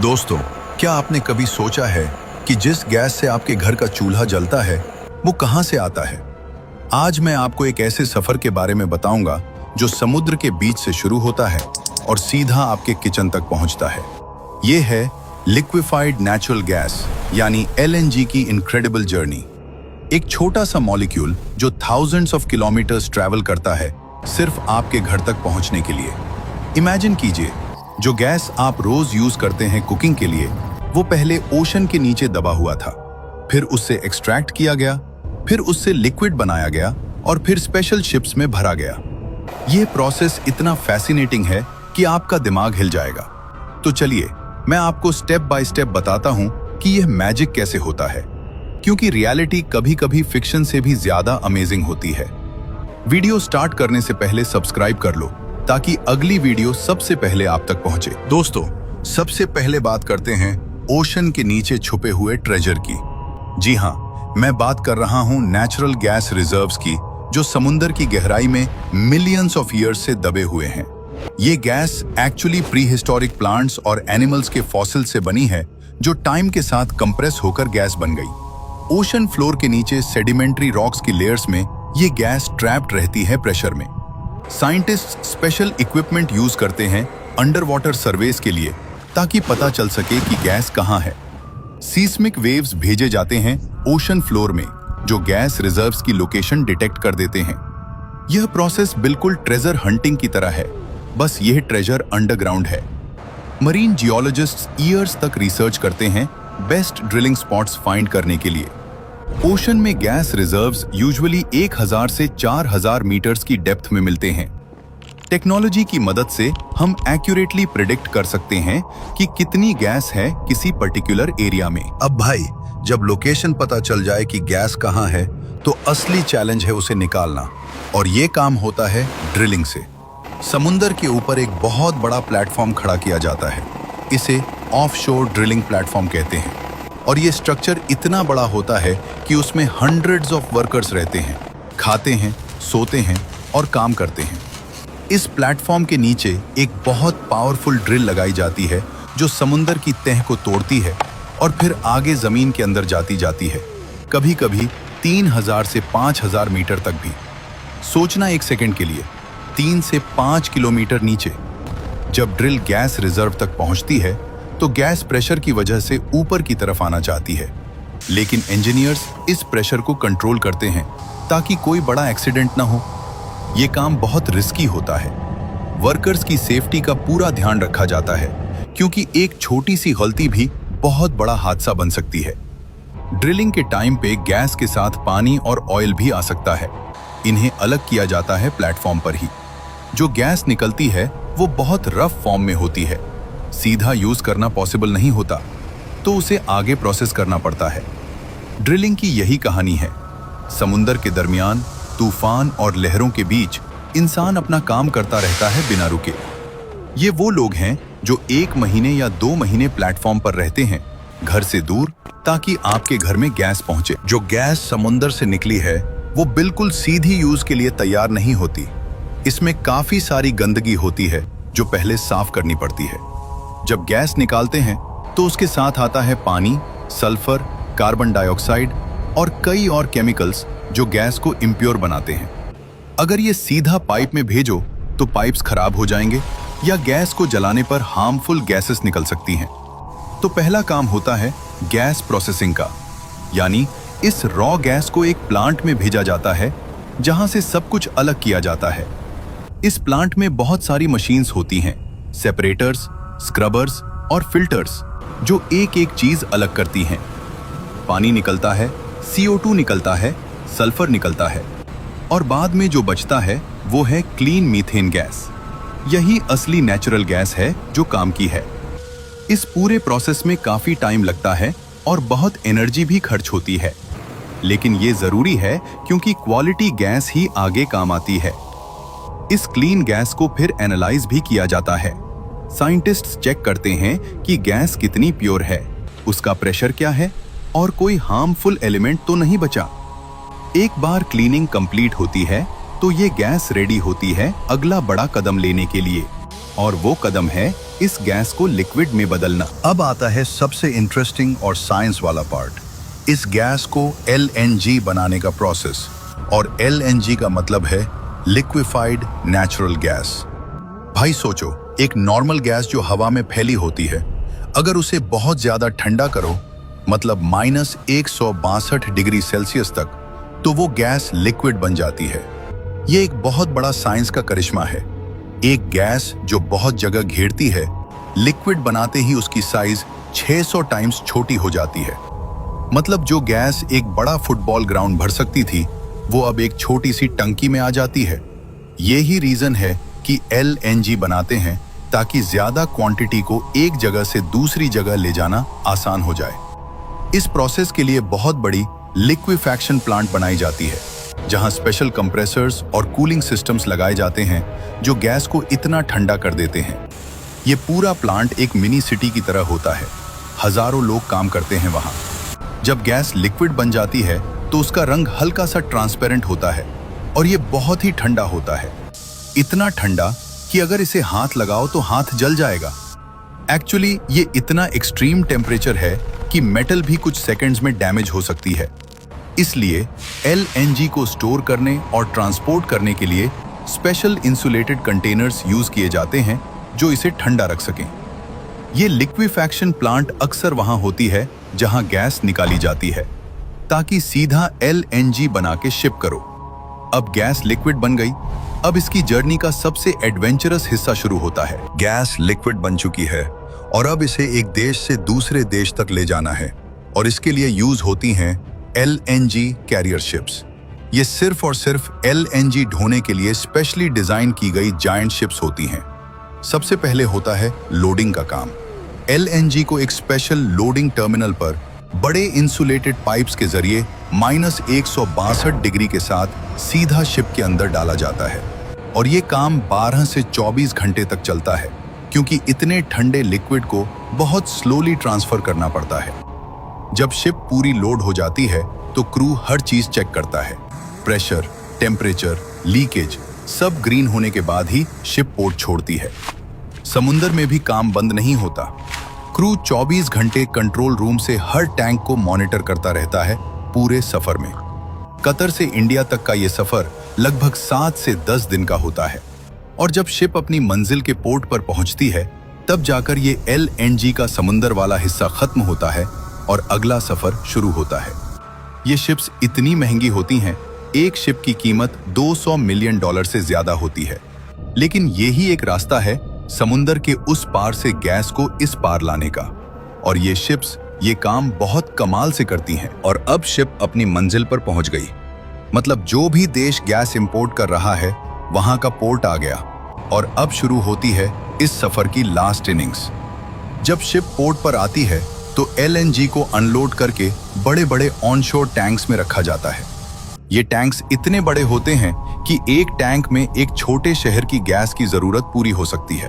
दोस्तों, क्या आपने कभी सोचा है कि जिस गैस से आपके घर का चूल्हा जलता है वो कहां से आता है? आज मैं आपको एक ऐसे सफर के बारे में बताऊंगा जो समुद्र के बीच से शुरू होता है और सीधा आपके किचन तक पहुंचता है। ये है लिक्विफाइड नेचुरल गैस यानी LNG की इनक्रेडिबल जर्नी। एक छोटा सा मॉलिक्यूल जो थाउजेंड्स ऑफ किलोमीटर्स ट्रैवल करता है सिर्फ आपके घर तक पहुंचने के लिए। इमेजिन कीजिए, जो गैस आप रोज यूज करते हैं कुकिंग के लिए, वो पहले ओशन के नीचे दबा हुआ था, फिर उससे एक्सट्रैक्ट किया गया, फिर उससे लिक्विड बनाया गया और फिर स्पेशल शिप्स में भरा गया। ये प्रोसेस इतना फैसिनेटिंग है कि आपका दिमाग हिल जाएगा। तो चलिए मैं आपको स्टेप बाय स्टेप बताता हूं कि यह मैजिक कैसे होता है, क्योंकि रियलिटी कभी-कभी फिक्शन से भी ज्यादा अमेजिंग होती है। वीडियो स्टार्ट करने से पहले सब्सक्राइब कर लो ताकि अगली वीडियो सबसे पहले आप तक पहुंचे। दोस्तों, सबसे पहले बात करते हैं ओशन के नीचे छुपे हुए ट्रेजर की। जी हां, मैं बात कर रहा हूं नेचुरल गैस रिजर्व्स की, जो समुद्र की गहराई में मिलियंस ऑफ ईयर्स से दबे हुए हैं। ये gas actually pre historic plants और एनिमल्स के फॉसिल से बनी है, जो टाइम के साथ कंप्रेस होकर गैस बन गई। ओशन फ्लोर के नीचे सेडिमेंट्री रॉक्स की लेयर्स में ये गैस ट्रैप्ड रहती है प्रेशर में। साइंटिस्ट स्पेशल इक्विपमेंट यूज करते हैं अंडर वाटर सर्वेस के लिए, ताकि पता चल सके कि गैस कहां है। सीस्मिक वेव्स भेजे जाते हैं ओशन फ्लोर में, जो गैस रिजर्व्स की लोकेशन डिटेक्ट कर देते हैं। यह प्रोसेस बिल्कुल ट्रेजर हंटिंग की तरह है, बस यह ट्रेजर अंडरग्राउंड है। मरीन जियोलॉजिस्ट्स ईयर्स तक रिसर्च करते हैं बेस्ट ड्रिलिंग स्पॉट्स फाइंड करने के लिए। ओशन में गैस रिजर्व्स यूजुअली 1000 से 4000 मीटर्स की डेप्थ में मिलते हैं। टेक्नोलॉजी की मदद से हम एक्यूरेटली प्रिडिक्ट कर सकते हैं कि कितनी गैस है किसी पर्टिकुलर एरिया में। अब भाई, जब लोकेशन पता चल जाए कि गैस कहां है, तो असली चैलेंज है उसे निकालना, और ये काम होता है ड्रिलिंग से। समुद्र के ऊपर एक बहुत बड़ा प्लेटफॉर्म खड़ा किया जाता है। इसे ऑफशोर ड्रिलिंग प्लेटफॉर्म कहते हैं, और ये स्ट्रक्चर इतना बड़ा होता है कि उसमें हंड्रेड्स ऑफ वर्कर्स रहते हैं, खाते हैं, सोते हैं और काम करते हैं। इस प्लेटफॉर्म के नीचे एक बहुत पावरफुल ड्रिल लगाई जाती है, जो समुद्र की तह को तोड़ती है और फिर आगे जमीन के अंदर जाती है, कभी कभी 3000 से 5000 मीटर तक भी। सोचना एक सेकंड के लिए, 3 से 5 किलोमीटर नीचे। जब ड्रिल गैस रिजर्व तक पहुंचती है तो गैस प्रेशर की वजह से ऊपर की तरफ आना चाहती है, लेकिन इंजीनियर्स इस प्रेशर को कंट्रोल करते हैं ताकि कोई बड़ा एक्सीडेंट ना हो। ये काम बहुत रिस्की होता है। वर्कर्स की सेफ्टी का पूरा ध्यान रखा जाता है, क्योंकि एक छोटी सी गलती भी बहुत बड़ा हादसा बन सकती है। ड्रिलिंग के टाइम पे गैस के साथ पानी और ऑयल भी आ सकता है। इन्हें अलग किया जाता है प्लेटफॉर्म पर ही। जो गैस निकलती है वो बहुत रफ फॉर्म में होती है, सीधा यूज करना पॉसिबल नहीं होता, तो उसे आगे प्रोसेस करना पड़ता है। ड्रिलिंग की यही कहानी है। समुद्र के दरमियान तूफान और लहरों के बीच इंसान अपना काम करता रहता है बिना रुके। ये वो लोग हैं जो 1 महीने या 2 महीने प्लेटफॉर्म पर रहते हैं, घर से दूर, ताकि आपके घर में गैस पहुंचे। जो गैस समुद्र से निकली है वो बिल्कुल सीधी यूज के लिए तैयार नहीं होती। इसमें काफी सारी गंदगी होती है जो पहले साफ करनी पड़ती है। जब गैस निकालते हैं तो उसके साथ आता है पानी, सल्फर, कार्बन डाइऑक्साइड और कई और केमिकल्स जो गैस को इम्प्योर बनाते हैं। अगर ये सीधा पाइप में भेजो तो पाइप्स खराब हो जाएंगे या गैस को जलाने पर हार्मफुल गैसेस निकल सकती हैं। तो पहला काम होता है गैस प्रोसेसिंग का, यानी इस रॉ गैस को एक प्लांट में भेजा जाता है जहां से सब कुछ अलग किया जाता है। इस प्लांट में बहुत सारी मशीन्स होती हैं, सेपरेटर्स, स्क्रबर्स और फिल्टर्स, जो एक एक चीज अलग करती हैं। पानी निकलता है, CO2 निकलता है, सल्फर निकलता है, और बाद में जो बचता है वो है क्लीन मीथेन गैस। यही असली नेचुरल गैस है जो काम की है। इस पूरे प्रोसेस में काफी टाइम लगता है और बहुत एनर्जी भी खर्च होती है, लेकिन ये जरूरी है क्योंकि क्वालिटी गैस ही आगे काम आती है। इस क्लीन गैस को फिर एनालाइज भी किया जाता है। साइंटिस्ट्स चेक करते हैं कि गैस कितनी प्योर है, उसका प्रेशर क्या है और कोई हार्मफुल एलिमेंट तो नहीं बचा। एक बार क्लीनिंग कंप्लीट होती है तो ये गैस रेडी होती है अगला बड़ा कदम लेने के लिए, और वो कदम है इस गैस को लिक्विड में बदलना। अब आता है सबसे इंटरेस्टिंग और साइंस वाला पार्ट, इस गैस को LNG बनाने का प्रोसेस। और LNG का मतलब है लिक्विफाइड नेचुरल गैस। भाई सोचो, एक नॉर्मल गैस जो हवा में फैली होती है, अगर उसे बहुत ज्यादा ठंडा करो, मतलब -162 डिग्री सेल्सियस तक, तो वो गैस लिक्विड बन जाती है। ये एक बहुत बड़ा साइंस का करिश्मा है। एक गैस जो बहुत जगह घेरती है, लिक्विड बनाते ही उसकी साइज 600 टाइम्स छोटी हो जाती है। मतलब जो गैस एक बड़ा फुटबॉल ग्राउंड भर सकती थी, वो अब एक छोटी सी टंकी में आ जाती है। यही रीजन है कि LNG बनाते हैं, ताकि ज्यादा क्वांटिटी को एक जगह से दूसरी जगह ले जाना आसान हो जाए। इस प्रोसेस के लिए बहुत बड़ी लिक्विफैक्शन प्लांट बनाई जाती है, जहां स्पेशल कंप्रेसर्स और कूलिंग सिस्टम्स लगाए जाते हैं जो गैस को इतना ठंडा कर देते हैं। ये पूरा प्लांट एक मिनी सिटी की तरह होता है। हजारों लोग काम करते हैं वहां। जब गैस लिक्विड बन जाती है तो उसका रंग हल्का सा ट्रांसपेरेंट होता है और ये बहुत ही ठंडा होता है। इतना ठंडा कि अगर इसे हाथ लगाओ तो हाथ जल जाएगा। एक्चुअली ये इतना एक्सट्रीम टेम्परेचर है कि मेटल भी कुछ सेकंड्स में डैमेज हो सकती है। इसलिए LNG को स्टोर करने और ट्रांसपोर्ट करने के लिए स्पेशल इंसुलेटेड कंटेनर्स यूज किए जाते हैं जो इसे ठंडा रख सकें। ये लिक्विफैक्शन प्लांट अक्सर वहां होती है जहां गैस निकाली जाती है, ताकि सीधा LNG बना के शिप करो। अब गैस लिक्विड बन गई। अब इसकी जर्नी का सबसे एडवेंचरस हिस्सा शुरू होता है। गैस लिक्विड बन चुकी है और अब इसे एक देश से दूसरे देश तक ले जाना है, और इसके लिए यूज होती हैं LNG कैरियर शिप्स। ये सिर्फ और सिर्फ LNG ढोने के लिए स्पेशली डिजाइन की गई जायंट शिप्स होती हैं। सबसे पहले होता है लोडिंग का काम। LNG को एक स्पेशल लोडिंग टर्मिनल पर बड़े इंसुलेटेड पाइप्स के जरिए -162 डिग्री के साथ सीधा शिप के अंदर डाला जाता है, और ये काम 12 से 24 घंटे तक चलता है, क्योंकि इतने ठंडे लिक्विड को बहुत स्लोली ट्रांसफर करना पड़ता है। जब शिप पूरी लोड हो जाती है तो क्रू हर चीज चेक करता है। प्रेशर, टेम्परेचर, लीकेज सब ग्रीन होने के बाद ही शिप पोर्ट छोड़ती है। समुंदर में भी काम बंद नहीं होता। क्रू 24 घंटे कंट्रोल रूम से हर टैंक को मॉनिटर करता रहता है पूरे सफर में। कतर से इंडिया तक का ये सफर लगभग 7 से 10 दिन का होता है, और जब शिप अपनी मंजिल के पोर्ट पर पहुंचती है, तब जाकर ये LNG का समुंदर वाला हिस्सा खत्म होता है और अगला सफर शुरू होता है। ये शिप्स इतनी महंगी होती हैं, एक शिप की कीमत $200 मिलियन से ज्यादा होती है। लेकिन यही एक रास्ता है समुंदर के उस पार से गैस को इस पार लाने का, और ये शिप्स ये काम बहुत कमाल से करती हैं। और अब शिप अपनी मंजिल पर पहुंच गई। मतलब जो भी देश गैस इंपोर्ट कर रहा है, वहां का पोर्ट आ गया, और अब शुरू होती है इस सफर की लास्ट इनिंग्स। जब शिप पोर्ट पर आती है तो LNG को अनलोड करके बड़े बड़े ऑनशोर टैंक्स में रखा जाता है। ये टैंक्स इतने बड़े होते हैं कि एक टैंक में एक छोटे शहर की गैस की जरूरत पूरी हो सकती है।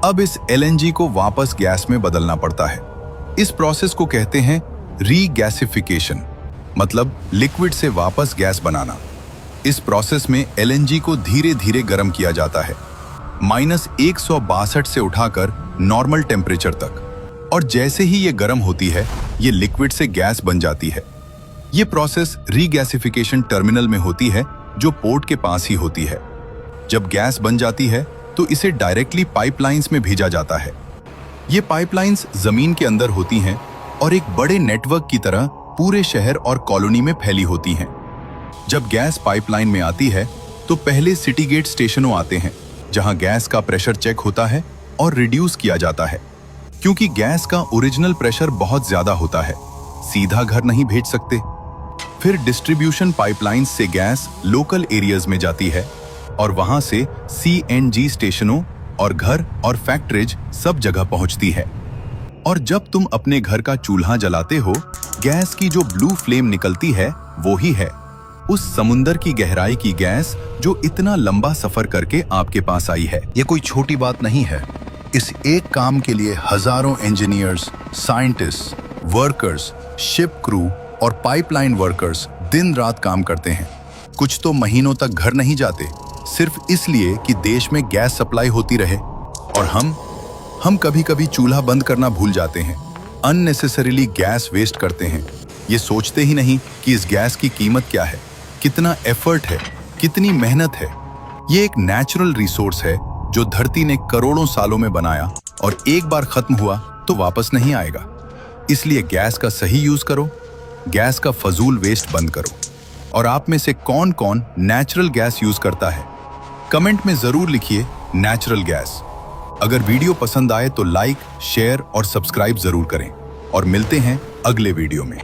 अब इस LNG को वापस गैस में बदलना पड़ता है। इस प्रोसेस को कहते हैं रीगैसिफिकेशन, मतलब लिक्विड से वापस गैस बनाना। इस प्रोसेस में LNG को धीरे धीरे गर्म किया जाता है, -162 से उठाकर नॉर्मल टेम्परेचर तक, और जैसे ही ये गर्म होती है, ये लिक्विड से गैस बन जाती है। ये प्रोसेस रीगैसिफिकेशन टर्मिनल में होती है, जो पोर्ट के पास ही होती है। जब गैस बन जाती है तो इसे डायरेक्टली पाइपलाइंस में भेजा जाता है। ये पाइपलाइंस जमीन के अंदर होती हैं और एक बड़े नेटवर्क की तरह पूरे शहर और कॉलोनी में फैली होती हैं। जब गैस पाइपलाइन में आती है तो पहले सिटी गेट स्टेशनों आते हैं, जहां गैस का प्रेशर चेक होता है और रिड्यूस किया जाता है, क्योंकि गैस का ओरिजिनल प्रेशर बहुत ज्यादा होता है, सीधा घर नहीं भेज सकते। फिर डिस्ट्रीब्यूशन पाइपलाइंस से गैस लोकल एरियाज में जाती है, और वहां से CNG स्टेशनों और घर और फैक्ट्रीज सब जगह पहुंचती है। और जब तुम अपने घर का चूल्हा जलाते हो, गैस की जो ब्लू फ्लेम निकलती है, वो ही है उस समुंदर की गहराई की गैस जो इतना लंबा सफर करके आपके पास आई है। ये कोई छोटी बात नहीं है। इस एक काम के लिए हजारों engineers, scientist, workers, ship crew और पाइपलाइन वर्कर्स दिन रात काम करते हैं। कुछ तो महीनों तक घर नहीं जाते, सिर्फ इसलिए कि देश में गैस सप्लाई होती रहे। और हम कभी कभी चूल्हा बंद करना भूल जाते हैं, अननेसेसरीली गैस वेस्ट करते हैं। ये सोचते ही नहीं कि इस गैस की कीमत क्या है, कितना एफर्ट है, कितनी मेहनत है। ये एक नेचुरल रिसोर्स है जो धरती ने करोड़ों सालों में बनाया और एक बार खत्म हुआ तो वापस नहीं आएगा। इसलिए गैस का सही यूज करो, गैस का फजूल वेस्ट बंद करो। और आप में से कौन कौन नेचुरल गैस यूज करता है, कमेंट में जरूर लिखिए नेचुरल गैस। अगर वीडियो पसंद आए तो लाइक, शेयर और सब्सक्राइब जरूर करें और मिलते हैं अगले वीडियो में।